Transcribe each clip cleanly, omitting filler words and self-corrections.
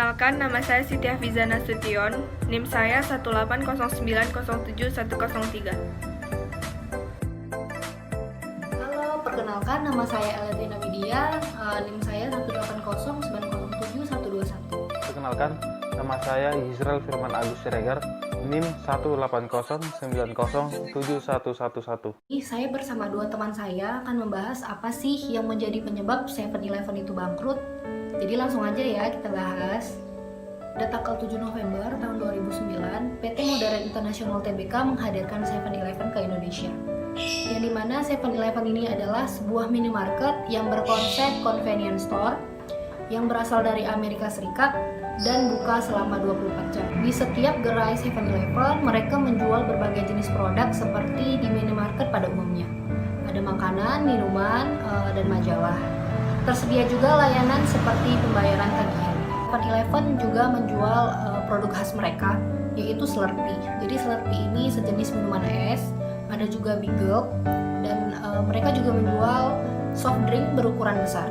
Perkenalkan, nama saya Siti Hafiza Nasution, NIM saya 180907103. Halo, perkenalkan nama saya Elatina Widya, NIM saya 180907121. Perkenalkan, nama saya Yisrael Firman Agus Siregar, NIM 180907111. Saya bersama dua teman saya akan membahas apa sih yang menjadi penyebab 7-Eleven itu bangkrut. Jadi langsung aja ya kita bahas. Pada tanggal 7 November tahun 2009, PT Modern International Tbk menghadirkan 7-Eleven ke Indonesia. Yang dimana 7-Eleven ini adalah sebuah minimarket yang berkonsep convenience store yang berasal dari Amerika Serikat dan buka selama 24 jam. Di setiap gerai 7-Eleven, mereka menjual berbagai jenis produk seperti di minimarket pada umumnya. Ada makanan, minuman, dan majalah. Tersedia juga layanan seperti pembayaran tagihan. 7-Eleven juga menjual produk khas mereka, yaitu Slurpee. Jadi Slurpee ini sejenis minuman es, ada juga Big Gulp, dan mereka juga menjual soft drink berukuran besar.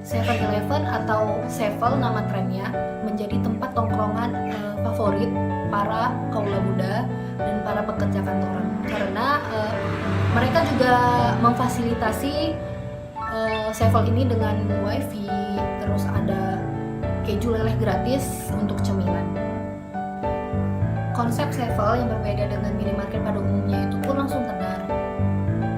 7-Eleven atau Sevel nama trennya menjadi tempat tongkrongan favorit para kaula muda dan para pekerja kantoran, karena mereka juga memfasilitasi Sevel ini dengan wifi, terus ada keju leleh gratis untuk cemilan. Konsep Sevel yang berbeda dengan minimarket pada umumnya itu pun langsung tenar.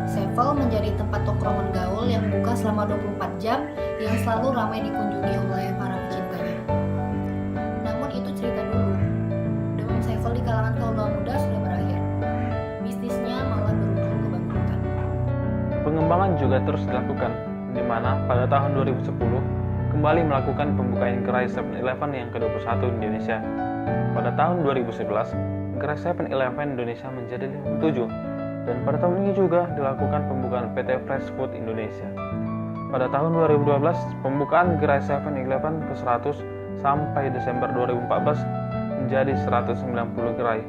Sevel menjadi tempat tongkrongan gaul yang buka selama 24 jam yang selalu ramai dikunjungi oleh para pecintanya. Namun itu cerita dulu. Demam Sevel di kalangan kaula muda sudah berakhir. Bisnisnya malah berujung kebangkrutan. Pengembangan juga terus dilakukan, di mana pada tahun 2010 kembali melakukan pembukaan gerai 7-Eleven yang ke-21 di Indonesia. Pada tahun 2011, gerai 7-Eleven Indonesia menjadi 57, dan pada tahun ini juga dilakukan pembukaan PT Fresh Food Indonesia. Pada tahun 2012, pembukaan gerai 7-Eleven ke-100 sampai Desember 2014 menjadi 190 gerai.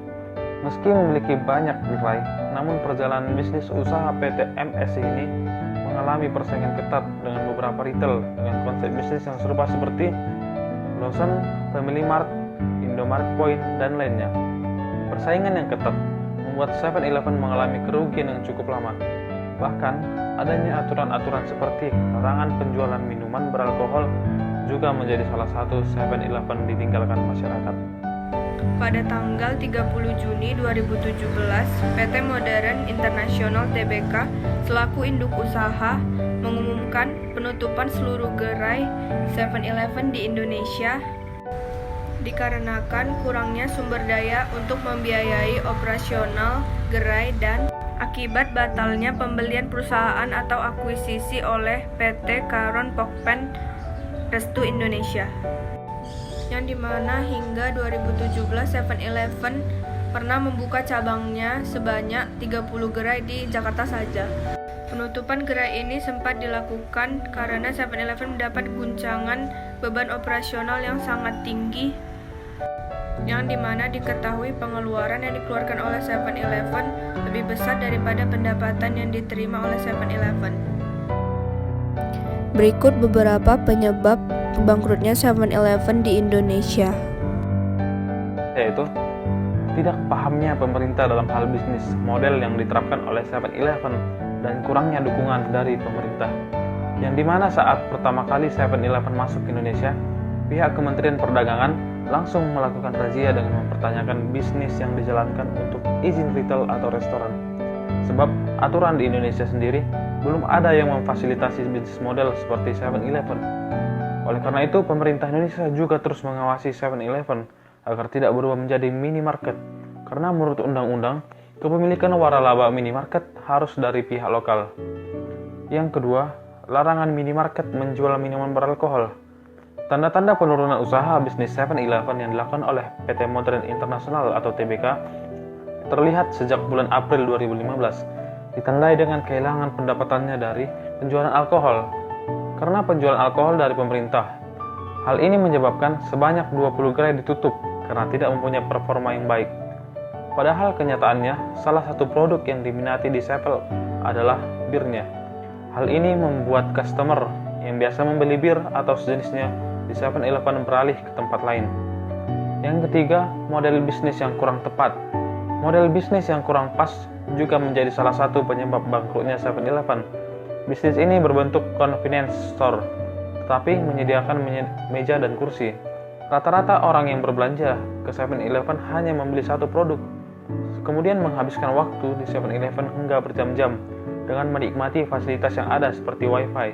Meski memiliki banyak gerai, namun perjalanan bisnis usaha PT MSI ini mengalami persaingan ketat dengan beberapa retail dengan konsep bisnis yang serupa seperti Lawson, Family Mart, Indomaret Point, dan lainnya. Persaingan yang ketat membuat 7-Eleven mengalami kerugian yang cukup lama. Bahkan, adanya aturan-aturan seperti larangan penjualan minuman beralkohol juga menjadi salah satu 7-Eleven ditinggalkan masyarakat. Pada tanggal 30 Juni 2017, PT Modern International Tbk selaku induk usaha mengumumkan penutupan seluruh gerai 7-Eleven di Indonesia dikarenakan kurangnya sumber daya untuk membiayai operasional gerai dan akibat batalnya pembelian perusahaan atau akuisisi oleh PT Caron Pokpen Restu Indonesia, yang dimana hingga 2017 7-Eleven pernah membuka cabangnya sebanyak 30 gerai di Jakarta saja. Penutupan gerai ini sempat dilakukan karena 7-Eleven mendapat guncangan beban operasional yang sangat tinggi, yang dimana diketahui pengeluaran yang dikeluarkan oleh 7-Eleven lebih besar daripada pendapatan yang diterima oleh 7-Eleven. Berikut beberapa penyebab bangkrutnya 7-Eleven di Indonesia. Yaitu tidak pahamnya pemerintah dalam hal bisnis model yang diterapkan oleh 7-Eleven dan kurangnya dukungan dari pemerintah. Yang dimana saat pertama kali 7-Eleven masuk ke Indonesia, pihak Kementerian Perdagangan langsung melakukan razia dengan mempertanyakan bisnis yang dijalankan untuk izin retail atau restoran. Sebab aturan di Indonesia sendiri belum ada yang memfasilitasi bisnis model seperti 7-Eleven. Oleh karena itu, pemerintah Indonesia juga terus mengawasi 7-Eleven agar tidak berubah menjadi minimarket. Karena menurut undang-undang, kepemilikan waralaba minimarket harus dari pihak lokal. Yang kedua, larangan minimarket menjual minuman beralkohol. Tanda-tanda penurunan usaha bisnis 7-Eleven yang dilakukan oleh PT Modern International atau Tbk terlihat sejak bulan April 2015, ditandai dengan kehilangan pendapatannya dari penjualan alkohol karena penjualan alkohol dari pemerintah. Hal ini menyebabkan sebanyak 20 gerai ditutup karena tidak mempunyai performa yang baik. Padahal kenyataannya, salah satu produk yang diminati di 7 adalah birnya. Hal ini membuat customer yang biasa membeli bir atau sejenisnya di 7-Eleven beralih ke tempat lain. Yang ketiga, model bisnis yang kurang tepat. Model bisnis yang kurang pas juga menjadi salah satu penyebab bangkrutnya 7-Eleven. Bisnis ini berbentuk convenience store, tetapi menyediakan meja dan kursi. Rata-rata orang yang berbelanja ke 7-Eleven hanya membeli satu produk, kemudian menghabiskan waktu di 7-Eleven hingga berjam-jam dengan menikmati fasilitas yang ada seperti Wi-Fi.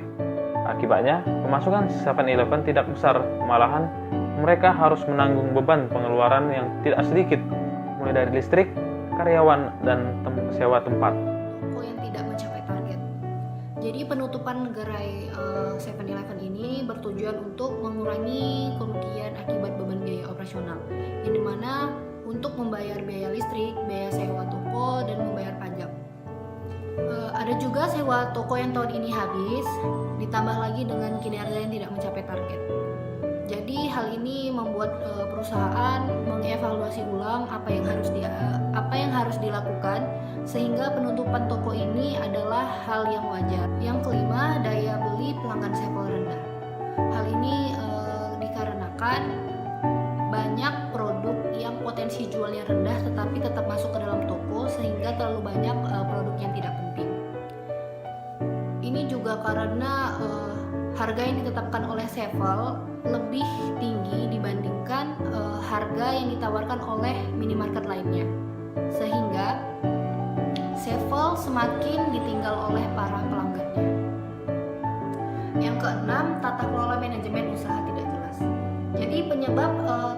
Akibatnya, pemasukan 7-Eleven tidak besar, malahan mereka harus menanggung beban pengeluaran yang tidak sedikit, mulai dari listrik, karyawan, dan sewa tempat. Toko yang tidak mencapai target. Jadi penutupan gerai 7-Eleven ini bertujuan untuk mengurangi kerugian akibat beban biaya operasional, yang dimana untuk membayar biaya listrik, biaya sewa toko, dan membayar pajak. Ada juga sewa toko yang tahun ini habis, ditambah lagi dengan kinerja yang tidak mencapai target. Jadi hal ini membuat perusahaan mengevaluasi ulang apa yang harus dilakukan, sehingga penutupan toko ini adalah hal yang wajar. Yang kelima, daya beli pelanggan 7 rendah. Hal ini dikarenakan banyak produk yang potensi jualnya rendah tetapi tetap masuk ke dalam toko, sehingga terlalu banyak produk yang tidak penting. Ini juga karena harga yang ditetapkan oleh 7 lebih tinggi dibandingkan harga yang ditawarkan oleh minimarket lainnya, sehingga 7 semakin ditinggal oleh para pelanggannya. Yang keenam, tata kelola manajemen usaha tidak jelas. Jadi penyebab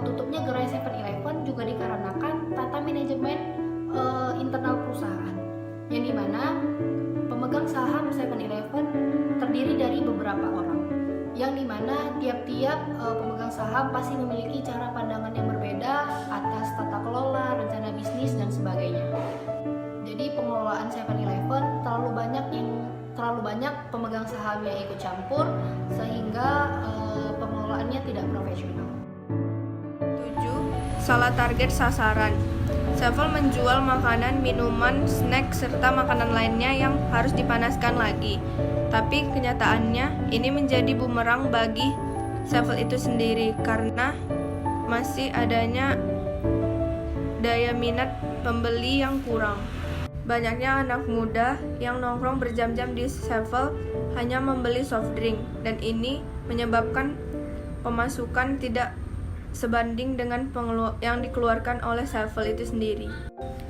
tutupnya gerai 7-Eleven juga dikarenakan tata manajemen internal perusahaan, yang dimana pemegang saham 7-Eleven terdiri dari beberapa orang, yang dimana tiap-tiap pemegang saham pasti memiliki cara pandangan yang berbeda atas tata kelola, rencana bisnis, dan sebagainya. Jadi pengelolaan 7-Eleven terlalu banyak pemegang saham yang ikut campur, sehingga pengelolaannya tidak profesional. 7. Salah target sasaran. 7 menjual makanan, minuman, snack, serta makanan lainnya yang harus dipanaskan lagi. Tapi kenyataannya ini menjadi bumerang bagi 7 itu sendiri karena masih adanya daya minat pembeli yang kurang. Banyaknya anak muda yang nongkrong berjam-jam di 7 hanya membeli soft drink, dan ini menyebabkan pemasukan tidak sebanding dengan yang dikeluarkan oleh 7 itu sendiri.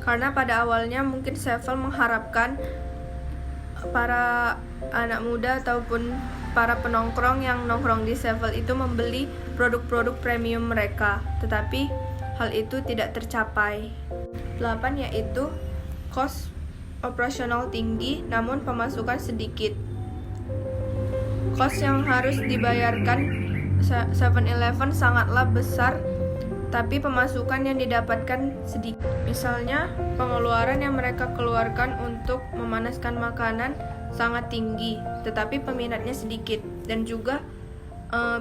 Karena pada awalnya mungkin 7 mengharapkan para anak muda ataupun para penongkrong yang nongkrong di 7 itu membeli produk-produk premium mereka, tetapi hal itu tidak tercapai. 8 yaitu cost operasional tinggi namun pemasukan sedikit. Cost yang harus dibayarkan 7-Eleven sangatlah besar, tapi pemasukan yang didapatkan sedikit. Misalnya, pengeluaran yang mereka keluarkan untuk memanaskan makanan sangat tinggi, tetapi peminatnya sedikit, dan juga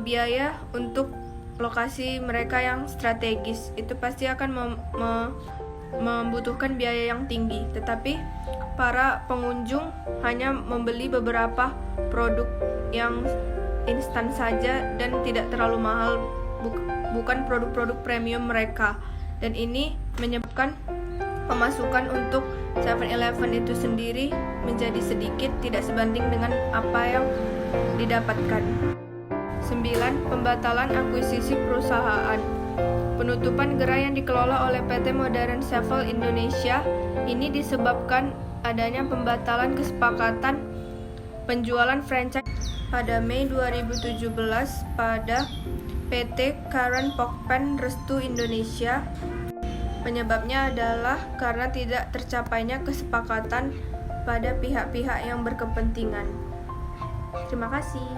biaya untuk lokasi mereka yang strategis itu pasti akan membutuhkan biaya yang tinggi, tetapi para pengunjung hanya membeli beberapa produk yang instan saja dan tidak terlalu mahal, bukan produk-produk premium mereka, dan ini menyebabkan pemasukan untuk 7-Eleven itu sendiri menjadi sedikit, tidak sebanding dengan apa yang didapatkan. 9. Pembatalan akuisisi perusahaan. Penutupan gerai yang dikelola oleh PT Modern 7 Indonesia ini disebabkan adanya pembatalan kesepakatan penjualan franchise pada Mei 2017 pada PT Karen Pokpen Restu Indonesia. Penyebabnya adalah karena tidak tercapainya kesepakatan pada pihak-pihak yang berkepentingan. Terima kasih.